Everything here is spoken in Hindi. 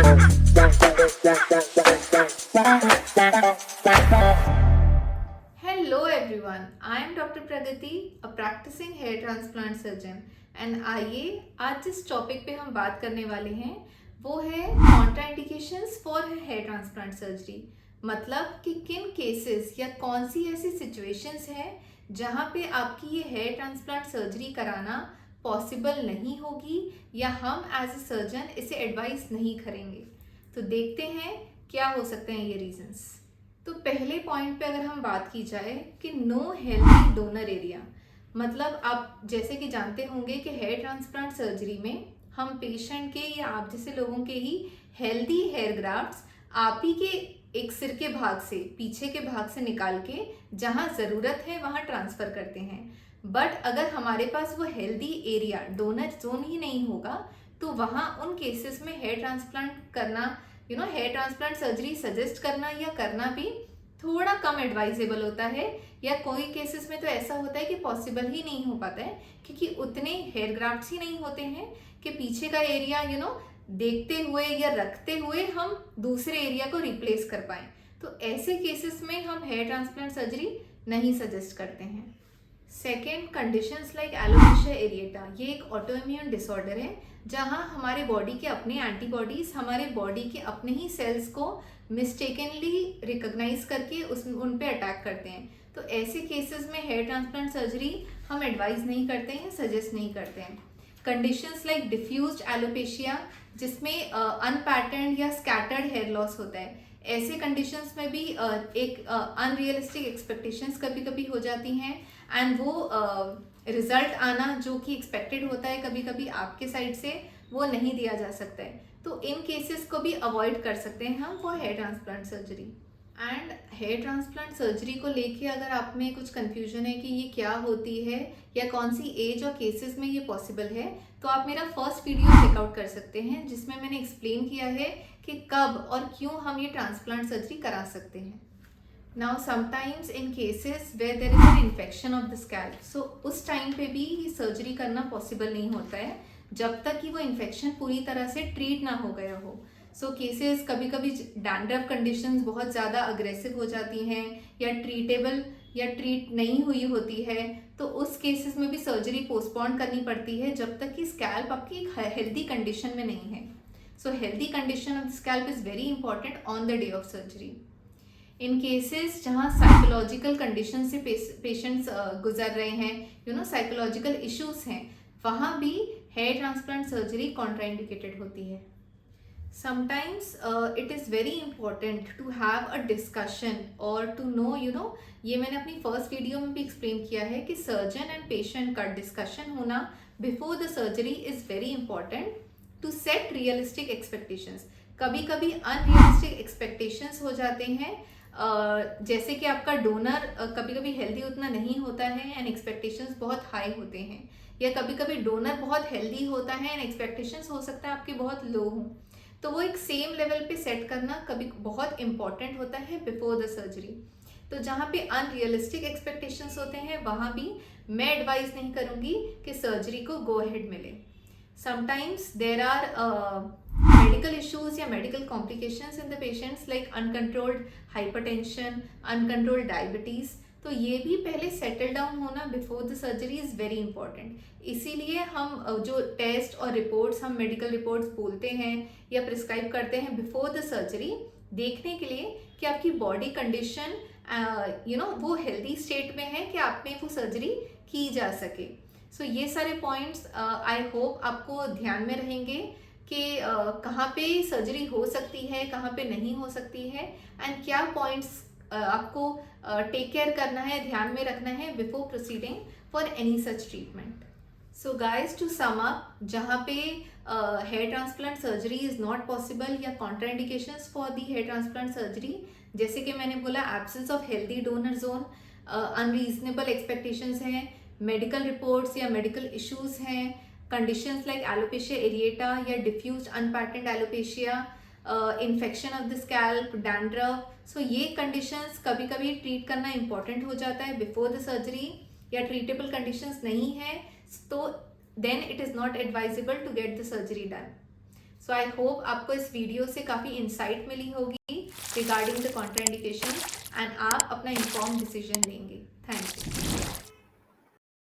Hello everyone, I am Dr. Pragati, a practicing hair transplant surgeon and आइए आज जिस टॉपिक पे हम बात करने वाले हैं वो है contraindications for hair transplant surgery. मतलब कि किन केसेस या कौन सी ऐसी सिचुएशंस हैं जहाँ पे आपकी ये हेयर ट्रांसप्लांट सर्जरी कराना पॉसिबल नहीं होगी या हम एज अ सर्जन इसे एडवाइस नहीं करेंगे। तो देखते हैं क्या हो सकते हैं ये रीजंस। तो पहले पॉइंट पे अगर हम बात की जाए कि नो हेल्दी डोनर एरिया, मतलब आप जैसे कि जानते होंगे कि हेयर ट्रांसप्लांट सर्जरी में हम पेशेंट के या आप जैसे लोगों के ही हेल्दी हेयर ग्राफ्ट्स आप ही के एक सिर के भाग से, पीछे के भाग से निकाल के जहाँ ज़रूरत है वहाँ ट्रांसफ़र करते हैं। बट अगर हमारे पास वो हेल्दी एरिया डोनर जोन ही नहीं होगा तो वहाँ उन केसेस में हेयर ट्रांसप्लांट करना, हेयर ट्रांसप्लांट सर्जरी सजेस्ट करना या करना भी थोड़ा कम एडवाइजेबल होता है, या कोई केसेस में तो ऐसा होता है कि पॉसिबल ही नहीं हो पाता है क्योंकि उतने हेयर ग्राफ्ट्स ही नहीं होते हैं कि पीछे का एरिया देखते हुए या रखते हुए हम दूसरे एरिया को रिप्लेस कर पाएं। तो ऐसे केसेस में हम हेयर ट्रांसप्लांट सर्जरी नहीं सजेस्ट करते हैं। Second, conditions like alopecia areata, ये एक ऑटोइम्यून डिसऑर्डर है जहां हमारे बॉडी के अपने एंटीबॉडीज हमारे बॉडी के अपने ही सेल्स को मिस्टेकनली रिकॉग्नाइज करके उन पे अटैक करते हैं। तो ऐसे केसेस में हेयर ट्रांसप्लांट सर्जरी हम एडवाइज नहीं करते हैं, सजेस्ट नहीं करते हैं। कंडीशंस लाइक डिफ्यूज्ड एलोपेशिया, जिसमें अनपैटर्न्ड या स्कैटर्ड हेयर लॉस होता है, ऐसे कंडीशंस में भी एक अनरियलिस्टिक एक्सपेक्टेशंस कभी कभी हो जाती हैं एंड वो रिजल्ट आना जो कि एक्सपेक्टेड होता है कभी कभी आपके साइड से वो नहीं दिया जा सकता है। तो इन केसेस को भी अवॉइड कर सकते हैं हम for hair transplant surgery. And hair transplant surgery को लेके अगर आप में कुछ कंफ्यूजन है कि ये क्या होती है या कौन सी एज और केसेस में ये पॉसिबल है, तो आप मेरा फर्स्ट वीडियो चेकआउट कर सकते हैं जिसमें मैंने एक्सप्लेन किया है कि कब और क्यों हम ये ट्रांसप्लांट सर्जरी करा सकते हैं। Now sometimes in cases where there is an infection of the scalp, so उस टाइम पे भी सर्जरी करना पॉसिबल नहीं होता है जब तक कि वो इन्फेक्शन पूरी तरह से ट्रीट ना हो गया हो। सो केसेस कभी कभी डैंड्रफ कंडीशंस बहुत ज़्यादा अग्रेसिव हो जाती हैं या ट्रीटेबल या ट्रीट नहीं हुई होती है, तो उस केसेस में भी सर्जरी पोस्टपोन करनी पड़ती है जब तक कि स्कैल्प आपकी एक हेल्दी कंडीशन में नहीं है। So healthy condition of the scalp is very important on the day of surgery. In cases जहाँ साइकोलॉजिकल कंडीशन से पेशेंट्स गुजर रहे हैं, साइकोलॉजिकल इश्यूज हैं, वहाँ भी हेयर ट्रांसप्लांट सर्जरी कॉन्ट्राइंडिकेटेड होती है। Sometimes it is very important to have a discussion और टू नो, ये मैंने अपनी फर्स्ट वीडियो में भी एक्सप्लेन किया है कि सर्जन एंड पेशेंट का डिस्कशन होना before the surgery is very important to set realistic expectations. कभी कभी अनरियलिस्टिक एक्सपेक्टेशंस हो जाते हैं, जैसे कि आपका डोनर कभी कभी हेल्दी उतना नहीं होता है एंड एक्सपेक्टेशंस बहुत हाई होते हैं, या कभी कभी डोनर बहुत हेल्दी होता है एंड एक्सपेक्टेशंस हो सकता है आपके बहुत लो हों। तो वो एक सेम लेवल पे सेट करना कभी बहुत इंपॉर्टेंट होता है बिफोर द सर्जरी। तो जहाँ पे अनरियलिस्टिक एक्सपेक्टेशंस होते हैं वहाँ भी मैं एडवाइस नहीं करूँगी कि सर्जरी को गो अहेड मिले। Sometimes there are medical issues या medical complications in the patients like uncontrolled hypertension, uncontrolled diabetes, तो ये भी पहले सेटल डाउन होना before the surgery is very important. इसीलिए हम जो टेस्ट और रिपोर्ट्स हम मेडिकल रिपोर्ट्स बोलते हैं या प्रिस्क्राइब करते हैं बिफोर द सर्जरी, देखने के लिए कि आपकी बॉडी कंडीशन वो हेल्दी स्टेट में है कि आप में वो सर्जरी की जा सके। सो ये सारे पॉइंट्स आई होप आपको ध्यान में रहेंगे कि कहाँ पे सर्जरी हो सकती है, कहाँ पे नहीं हो सकती है एंड क्या पॉइंट्स आपको टेक केयर करना है, ध्यान में रखना है before proceeding for any such treatment. So guys to sum up, जहाँ पे hair transplant surgery is not possible या contraindications for the hair transplant surgery, जैसे कि मैंने बोला absence of healthy donor zone, unreasonable expectations हैं, मेडिकल रिपोर्ट्स या मेडिकल इश्यूज हैं, कंडीशंस लाइक एलोपेशिया एरिएटा या diffused unpatterned alopecia, infection of the scalp, dandruff, so ये कंडीशंस कभी कभी ट्रीट करना इंपॉर्टेंट हो जाता है बिफोर द सर्जरी, या ट्रीटेबल कंडीशंस नहीं है तो then it is not advisable to get the surgery done. So I hope आपको इस वीडियो से काफ़ी इंसाइट मिली होगी रिगार्डिंग द कॉन्ट्राइंडिकेशन एंड आप अपना इन्फॉर्म डिसीजन लेंगे। Thank you.